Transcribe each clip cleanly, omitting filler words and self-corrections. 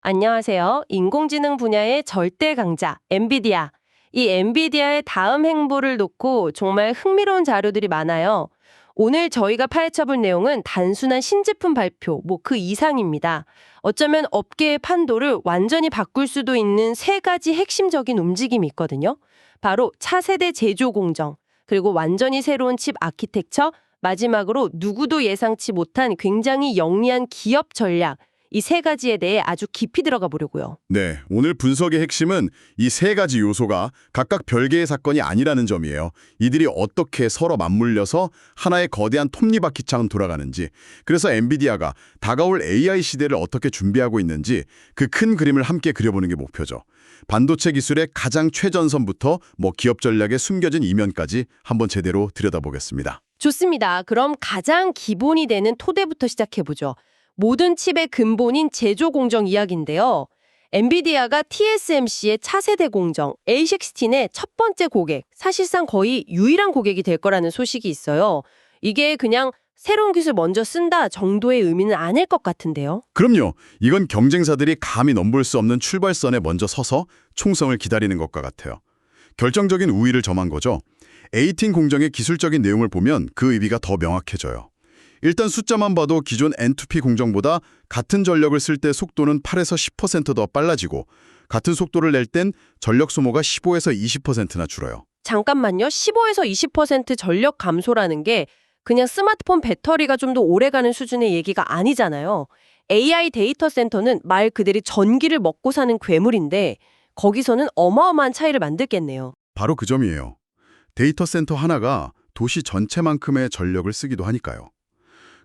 안녕하세요. 인공지능 분야의 절대 강자, 엔비디아. 이 엔비디아의 다음 행보를 놓고 정말 흥미로운 자료들이 많아요. 오늘 저희가 파헤쳐볼 내용은 단순한 신제품 발표, 그 이상입니다. 어쩌면 업계의 판도를 완전히 바꿀 수도 있는 세 가지 핵심적인 움직임이 있거든요. 바로 차세대 제조 공정, 그리고 완전히 새로운 칩 아키텍처, 마지막으로 누구도 예상치 못한 굉장히 영리한 기업 전략, 이 세 가지에 대해 아주 깊이 들어가 보려고요. 네, 오늘 분석의 핵심은 이 세 가지 요소가 각각 별개의 사건이 아니라는 점이에요. 이들이 어떻게 서로 맞물려서 하나의 거대한 톱니바퀴처럼 돌아가는지, 그래서 엔비디아가 다가올 AI 시대를 어떻게 준비하고 있는지 그 큰 그림을 함께 그려보는 게 목표죠. 반도체 기술의 가장 최전선부터 기업 전략의 숨겨진 이면까지 한번 제대로 들여다보겠습니다. 좋습니다. 그럼 가장 기본이 되는 토대부터 시작해보죠. 모든 칩의 근본인 제조 공정 이야기인데요. 엔비디아가 TSMC의 차세대 공정 A16의 첫 번째 고객, 사실상 거의 유일한 고객이 될 거라는 소식이 있어요. 이게 그냥 새로운 기술 먼저 쓴다 정도의 의미는 아닐 것 같은데요. 그럼요. 이건 경쟁사들이 감히 넘볼 수 없는 출발선에 먼저 서서 총성을 기다리는 것과 같아요. 결정적인 우위를 점한 거죠. A18 공정의 기술적인 내용을 보면 그 의미가 더 명확해져요. 일단 숫자만 봐도 기존 N2P 공정보다 같은 전력을 쓸 때 속도는 8에서 10%더 빨라지고 같은 속도를 낼 땐 전력 소모가 15에서 20%나 줄어요. 잠깐만요. 15에서 20% 전력 감소라는 게 그냥 스마트폰 배터리가 좀 더 오래가는 수준의 얘기가 아니잖아요. AI 데이터 센터는 말 그대로 전기를 먹고 사는 괴물인데 거기서는 어마어마한 차이를 만들겠네요. 바로 그 점이에요. 데이터 센터 하나가 도시 전체만큼의 전력을 쓰기도 하니까요.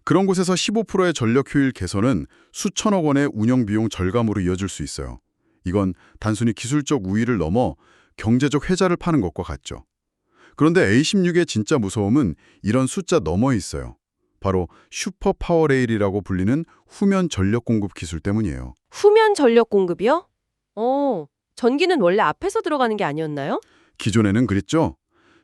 그런 곳에서 15%의 전력 효율 개선은 수천억 원의 운영 비용 절감으로 이어질 수 있어요. 이건 단순히 기술적 우위를 넘어 경제적 혜자를 파는 것과 같죠. 그런데 A16의 진짜 무서움은 이런 숫자 너머에 있어요. 바로 슈퍼 파워 레일이라고 불리는 후면 전력 공급 기술 때문이에요. 후면 전력 공급이요? 전기는 원래 앞에서 들어가는 게 아니었나요? 기존에는 그랬죠.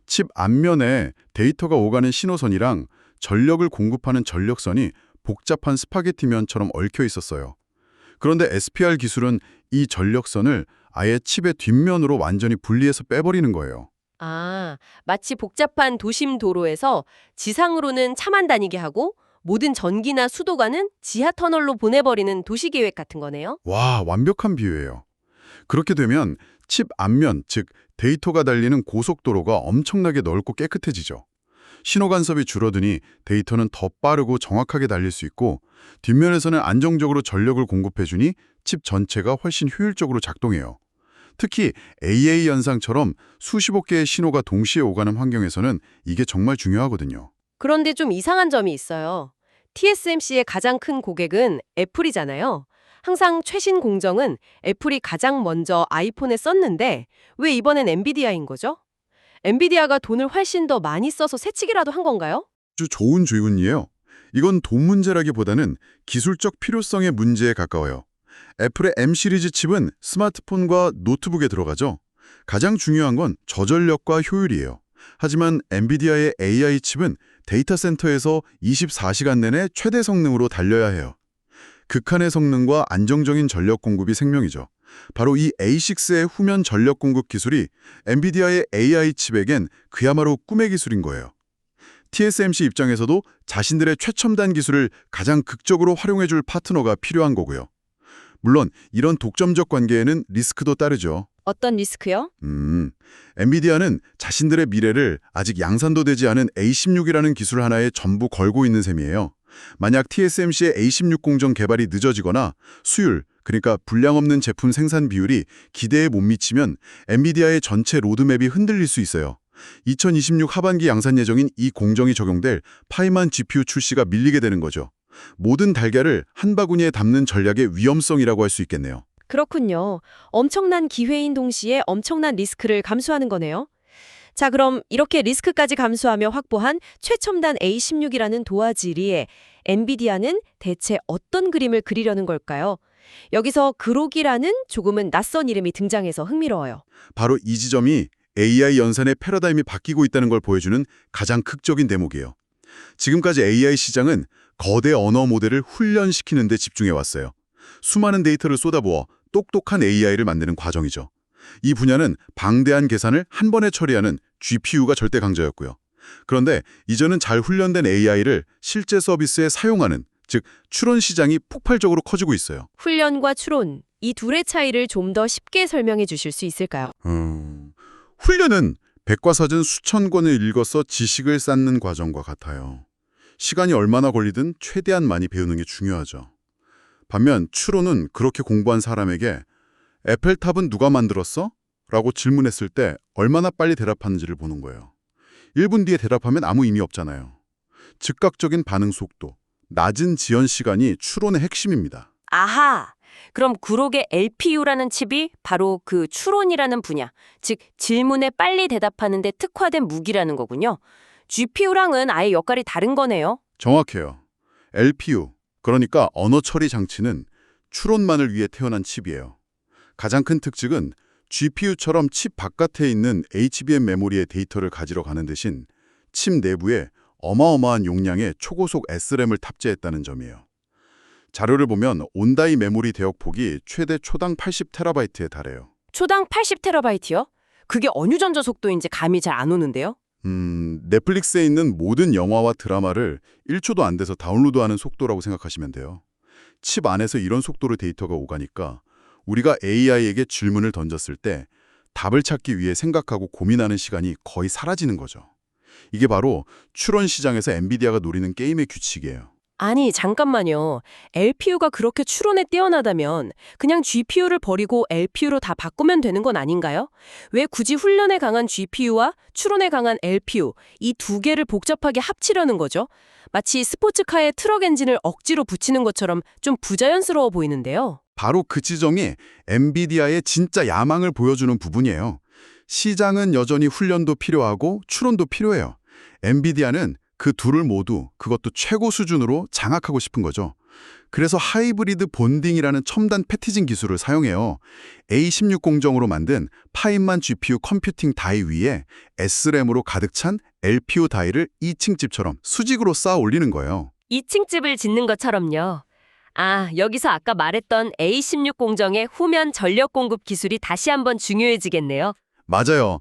칩 앞면에 데이터가 오가는 신호선이랑 전력을 공급하는 전력선이 복잡한 스파게티면처럼 얽혀 있었어요. 그런데 SPR 기술은 이 전력선을 아예 칩의 뒷면으로 완전히 분리해서 빼버리는 거예요. 아, 마치 복잡한 도심 도로에서 지상으로는 차만 다니게 하고 모든 전기나 수도관은 지하 터널로 보내버리는 도시계획 같은 거네요. 와, 완벽한 비유예요. 그렇게 되면 칩 앞면, 즉 데이터가 달리는 고속도로가 엄청나게 넓고 깨끗해지죠. 신호 간섭이 줄어드니 데이터는 더 빠르고 정확하게 달릴 수 있고 뒷면에서는 안정적으로 전력을 공급해주니 칩 전체가 훨씬 효율적으로 작동해요. 특히 AA 현상처럼 수십억 개의 신호가 동시에 오가는 환경에서는 이게 정말 중요하거든요. 그런데 좀 이상한 점이 있어요. TSMC의 가장 큰 고객은 애플이잖아요. 항상 최신 공정은 애플이 가장 먼저 아이폰에 썼는데 왜 이번엔 엔비디아인 거죠? 엔비디아가 돈을 훨씬 더 많이 써서 새치기라도 한 건가요? 아주 좋은 질문이에요. 이건 돈 문제라기보다는 기술적 필요성의 문제에 가까워요. 애플의 M 시리즈 칩은 스마트폰과 노트북에 들어가죠. 가장 중요한 건 저전력과 효율이에요. 하지만 엔비디아의 AI 칩은 데이터 센터에서 24시간 내내 최대 성능으로 달려야 해요. 극한의 성능과 안정적인 전력 공급이 생명이죠. 바로 이 A6의 후면 전력 공급 기술이 엔비디아의 AI 칩에겐 그야말로 꿈의 기술인 거예요. TSMC 입장에서도 자신들의 최첨단 기술을 가장 극적으로 활용해줄 파트너가 필요한 거고요. 물론 이런 독점적 관계에는 리스크도 따르죠. 어떤 리스크요? 엔비디아는 자신들의 미래를 아직 양산도 되지 않은 A16이라는 기술 하나에 전부 걸고 있는 셈이에요. 만약 TSMC의 A16 공정 개발이 늦어지거나 수율, 그러니까 분량 없는 제품 생산 비율이 기대에 못 미치면 엔비디아의 전체 로드맵이 흔들릴 수 있어요. 2026 하반기 양산 예정인 이 공정이 적용될 파이만 GPU 출시가 밀리게 되는 거죠. 모든 달걀을 한 바구니에 담는 전략의 위험성이라고 할 수 있겠네요. 그렇군요. 엄청난 기회인 동시에 엄청난 리스크를 감수하는 거네요. 자, 그럼 이렇게 리스크까지 감수하며 확보한 최첨단 A16이라는 도화지리에 엔비디아는 대체 어떤 그림을 그리려는 걸까요? 여기서 그록이라는 조금은 낯선 이름이 등장해서 흥미로워요. 바로 이 지점이 AI 연산의 패러다임이 바뀌고 있다는 걸 보여주는 가장 극적인 대목이에요. 지금까지 AI 시장은 거대 언어 모델을 훈련시키는 데 집중해왔어요. 수많은 데이터를 쏟아부어 똑똑한 AI를 만드는 과정이죠. 이 분야는 방대한 계산을 한 번에 처리하는 GPU가 절대 강자였고요. 그런데 이제는 잘 훈련된 AI를 실제 서비스에 사용하는, 즉 추론 시장이 폭발적으로 커지고 있어요. 훈련과 추론, 이 둘의 차이를 좀 더 쉽게 설명해 주실 수 있을까요? 훈련은 백과사전 수천 권을 읽어서 지식을 쌓는 과정과 같아요. 시간이 얼마나 걸리든 최대한 많이 배우는 게 중요하죠. 반면 추론은 그렇게 공부한 사람에게 에펠탑은 누가 만들었어? 라고 질문했을 때 얼마나 빨리 대답하는지를 보는 거예요. 1분 뒤에 대답하면 아무 의미 없잖아요. 즉각적인 반응 속도, 낮은 지연 시간이 추론의 핵심입니다. 아하! 그럼 구록의 LPU라는 칩이 바로 그 추론이라는 분야, 즉 질문에 빨리 대답하는 데 특화된 무기라는 거군요. GPU랑은 아예 역할이 다른 거네요. 정확해요. LPU, 그러니까 언어 처리 장치는 추론만을 위해 태어난 칩이에요. 가장 큰 특징은 GPU처럼 칩 바깥에 있는 HBM 메모리의 데이터를 가지러 가는 대신 칩 내부에 어마어마한 용량의 초고속 SRAM을 탑재했다는 점이에요. 자료를 보면 온다이 메모리 대역폭이 최대 초당 80TB에 달해요. 초당 80TB요? 그게 어느 정도 속도인지 감이 잘 안 오는데요. 넷플릭스에 있는 모든 영화와 드라마를 1초도 안 돼서 다운로드하는 속도라고 생각하시면 돼요. 칩 안에서 이런 속도로 데이터가 오가니까 우리가 AI에게 질문을 던졌을 때 답을 찾기 위해 생각하고 고민하는 시간이 거의 사라지는 거죠. 이게 바로 추론 시장에서 엔비디아가 노리는 게임의 규칙이에요. 아니, 잠깐만요. LPU가 그렇게 추론에 뛰어나다면 그냥 GPU를 버리고 LPU로 다 바꾸면 되는 건 아닌가요? 왜 굳이 훈련에 강한 GPU와 추론에 강한 LPU, 이 두 개를 복잡하게 합치려는 거죠? 마치 스포츠카에 트럭 엔진을 억지로 붙이는 것처럼 좀 부자연스러워 보이는데요. 바로 그 지점이 엔비디아의 진짜 야망을 보여주는 부분이에요. 시장은 여전히 훈련도 필요하고 추론도 필요해요. 엔비디아는 그 둘을 모두 그것도 최고 수준으로 장악하고 싶은 거죠. 그래서 하이브리드 본딩이라는 첨단 패티징 기술을 사용해요. A16 공정으로 만든 파인만 GPU 컴퓨팅 다이 위에 SRAM으로 가득 찬 LPU 다이를 2층 집처럼 수직으로 쌓아 올리는 거예요. 2층 집을 짓는 것처럼요. 아, 여기서 아까 말했던 A16 공정의 후면 전력 공급 기술이 다시 한번 중요해지겠네요. 맞아요.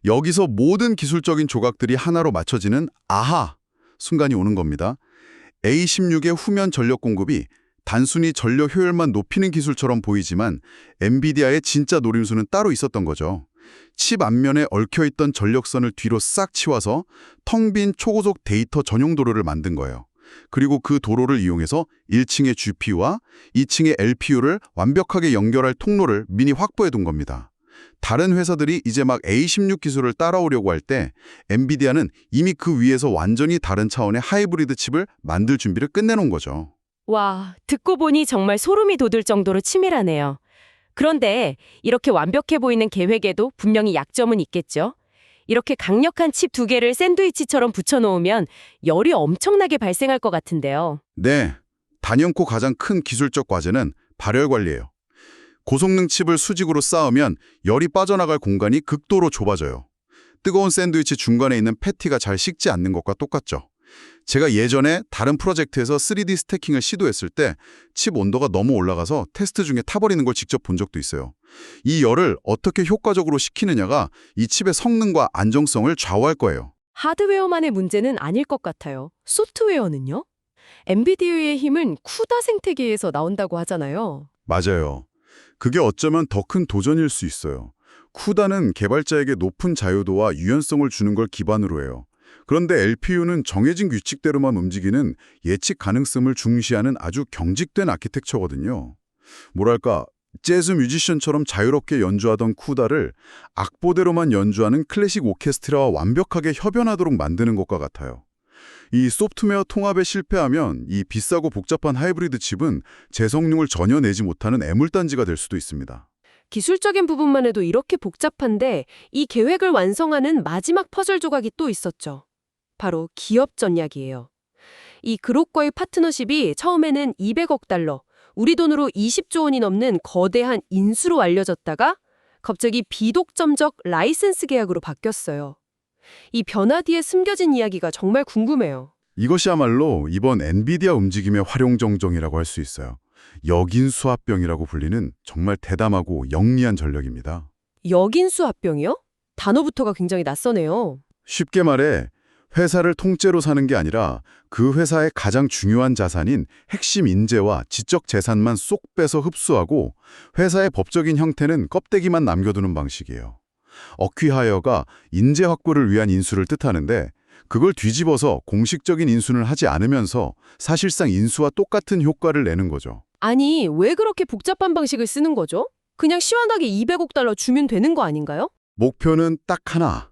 여기서 모든 기술적인 조각들이 하나로 맞춰지는 아하! 순간이 오는 겁니다. A16의 후면 전력 공급이 단순히 전력 효율만 높이는 기술처럼 보이지만 엔비디아의 진짜 노림수는 따로 있었던 거죠. 칩 앞면에 얽혀있던 전력선을 뒤로 싹 치워서 텅 빈 초고속 데이터 전용 도로를 만든 거예요. 그리고 그 도로를 이용해서 1층의 GPU와 2층의 LPU를 완벽하게 연결할 통로를 미리 확보해 둔 겁니다. 다른 회사들이 이제 막 A16 기술을 따라오려고 할 때 엔비디아는 이미 그 위에서 완전히 다른 차원의 하이브리드 칩을 만들 준비를 끝내놓은 거죠. 와, 듣고 보니 정말 소름이 돋을 정도로 치밀하네요. 그런데 이렇게 완벽해 보이는 계획에도 분명히 약점은 있겠죠? 이렇게 강력한 칩 두 개를 샌드위치처럼 붙여놓으면 열이 엄청나게 발생할 것 같은데요. 네, 단연코 가장 큰 기술적 과제는 발열 관리예요. 고성능 칩을 수직으로 쌓으면 열이 빠져나갈 공간이 극도로 좁아져요. 뜨거운 샌드위치 중간에 있는 패티가 잘 식지 않는 것과 똑같죠. 제가 예전에 다른 프로젝트에서 3D 스태킹을 시도했을 때 칩 온도가 너무 올라가서 테스트 중에 타버리는 걸 직접 본 적도 있어요. 이 열을 어떻게 효과적으로 식히느냐가 이 칩의 성능과 안정성을 좌우할 거예요. 하드웨어만의 문제는 아닐 것 같아요. 소프트웨어는요? 엔비디아의 힘은 쿠다 생태계에서 나온다고 하잖아요. 맞아요. 그게 어쩌면 더 큰 도전일 수 있어요. 쿠다는 개발자에게 높은 자유도와 유연성을 주는 걸 기반으로 해요. 그런데 LPU는 정해진 규칙대로만 움직이는 예측 가능성을 중시하는 아주 경직된 아키텍처거든요. 뭐랄까, 재즈 뮤지션처럼 자유롭게 연주하던 쿠다를 악보대로만 연주하는 클래식 오케스트라와 완벽하게 협연하도록 만드는 것과 같아요. 이 소프트웨어 통합에 실패하면 이 비싸고 복잡한 하이브리드 칩은 재성능을 전혀 내지 못하는 애물단지가 될 수도 있습니다. 기술적인 부분만 해도 이렇게 복잡한데 이 계획을 완성하는 마지막 퍼즐 조각이 또 있었죠. 바로 기업 전략이에요. 이 그룹과의 파트너십이 처음에는 200억 달러, 우리 돈으로 20조 원이 넘는 거대한 인수로 알려졌다가 갑자기 비독점적 라이센스 계약으로 바뀌었어요. 이 변화 뒤에 숨겨진 이야기가 정말 궁금해요. 이것이야말로 이번 엔비디아 움직임의 활용정정이라고 할 수 있어요. 역인수합병이라고 불리는 정말 대담하고 영리한 전략입니다. 역인수 합병이요? 단어부터가 굉장히 낯서네요. 쉽게 말해 회사를 통째로 사는 게 아니라 그 회사의 가장 중요한 자산인 핵심 인재와 지적 재산만 쏙 빼서 흡수하고 회사의 법적인 형태는 껍데기만 남겨두는 방식이에요. 어퀴하이어가 인재 확보를 위한 인수를 뜻하는데 그걸 뒤집어서 공식적인 인수는 하지 않으면서 사실상 인수와 똑같은 효과를 내는 거죠. 아니, 왜 그렇게 복잡한 방식을 쓰는 거죠? 그냥 시원하게 200억 달러 주면 되는 거 아닌가요? 목표는 딱 하나.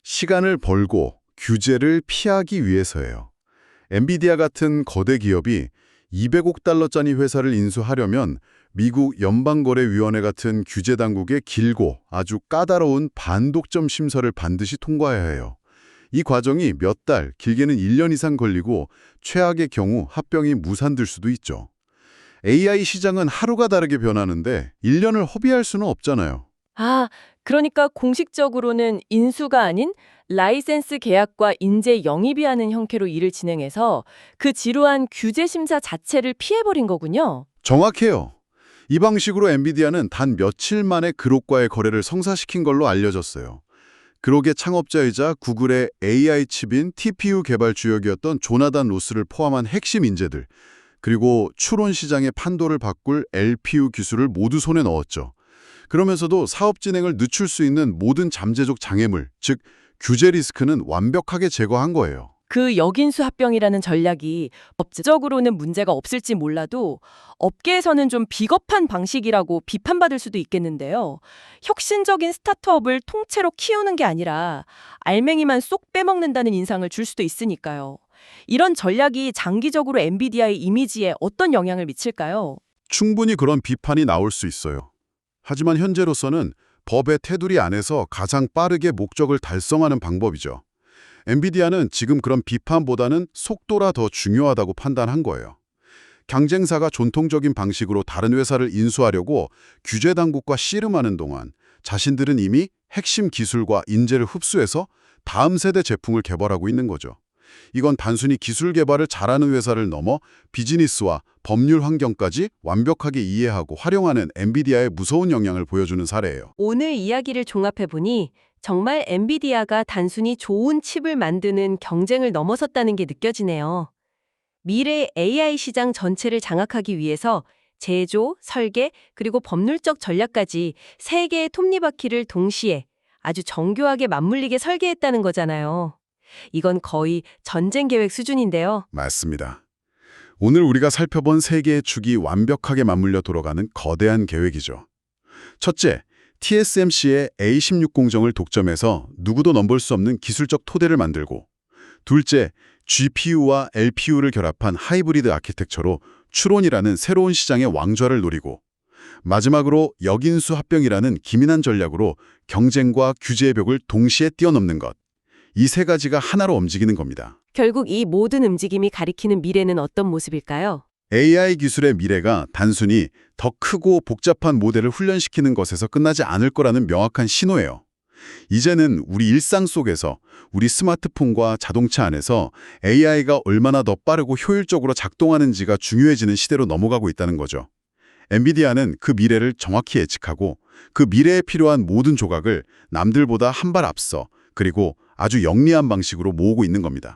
시간을 벌고 규제를 피하기 위해서예요. 엔비디아 같은 거대 기업이 200억 달러짜리 회사를 인수하려면 미국 연방거래위원회 같은 규제 당국의 길고 아주 까다로운 반독점 심사를 반드시 통과해야 해요. 이 과정이 몇 달, 길게는 1년 이상 걸리고 최악의 경우 합병이 무산될 수도 있죠. AI 시장은 하루가 다르게 변하는데 1년을 허비할 수는 없잖아요. 아, 그러니까 공식적으로는 인수가 아닌 라이센스 계약과 인재 영입이하는 형태로 일을 진행해서 그 지루한 규제 심사 자체를 피해버린 거군요. 정확해요. 이 방식으로 엔비디아는 단 며칠 만에 그룹과의 거래를 성사시킨 걸로 알려졌어요. 그룹의 창업자이자 구글의 AI 칩인 TPU 개발 주역이었던 조나단 로스를 포함한 핵심 인재들, 그리고 추론 시장의 판도를 바꿀 LPU 기술을 모두 손에 넣었죠. 그러면서도 사업 진행을 늦출 수 있는 모든 잠재적 장애물, 즉 규제 리스크는 완벽하게 제거한 거예요. 그 역인수 합병이라는 전략이 법적으로는 문제가 없을지 몰라도 업계에서는 좀 비겁한 방식이라고 비판받을 수도 있겠는데요. 혁신적인 스타트업을 통째로 키우는 게 아니라 알맹이만 쏙 빼먹는다는 인상을 줄 수도 있으니까요. 이런 전략이 장기적으로 엔비디아의 이미지에 어떤 영향을 미칠까요? 충분히 그런 비판이 나올 수 있어요. 하지만 현재로서는 법의 테두리 안에서 가장 빠르게 목적을 달성하는 방법이죠. 엔비디아는 지금 그런 비판보다는 속도라 더 중요하다고 판단한 거예요. 경쟁사가 전통적인 방식으로 다른 회사를 인수하려고 규제 당국과 씨름하는 동안 자신들은 이미 핵심 기술과 인재를 흡수해서 다음 세대 제품을 개발하고 있는 거죠. 이건 단순히 기술 개발을 잘하는 회사를 넘어 비즈니스와 법률 환경까지 완벽하게 이해하고 활용하는 엔비디아의 무서운 역량을 보여주는 사례예요. 오늘 이야기를 종합해보니 정말 엔비디아가 단순히 좋은 칩을 만드는 경쟁을 넘어섰다는 게 느껴지네요. 미래의 AI 시장 전체를 장악하기 위해서 제조, 설계, 그리고 법률적 전략까지 세 개의 톱니바퀴를 동시에 아주 정교하게 맞물리게 설계했다는 거잖아요. 이건 거의 전쟁 계획 수준인데요. 맞습니다. 오늘 우리가 살펴본 세 개의 축이 완벽하게 맞물려 돌아가는 거대한 계획이죠. 첫째, TSMC의 A16 공정을 독점해서 누구도 넘볼 수 없는 기술적 토대를 만들고, 둘째, GPU와 LPU를 결합한 하이브리드 아키텍처로 추론이라는 새로운 시장의 왕좌를 노리고, 마지막으로 역인수 합병이라는 기민한 전략으로 경쟁과 규제의 벽을 동시에 뛰어넘는 것. 이 세 가지가 하나로 움직이는 겁니다. 결국 이 모든 움직임이 가리키는 미래는 어떤 모습일까요? AI 기술의 미래가 단순히 더 크고 복잡한 모델을 훈련시키는 것에서 끝나지 않을 거라는 명확한 신호예요. 이제는 우리 일상 속에서 우리 스마트폰과 자동차 안에서 AI가 얼마나 더 빠르고 효율적으로 작동하는지가 중요해지는 시대로 넘어가고 있다는 거죠. 엔비디아는 그 미래를 정확히 예측하고 그 미래에 필요한 모든 조각을 남들보다 한 발 앞서 그리고 아주 영리한 방식으로 모으고 있는 겁니다.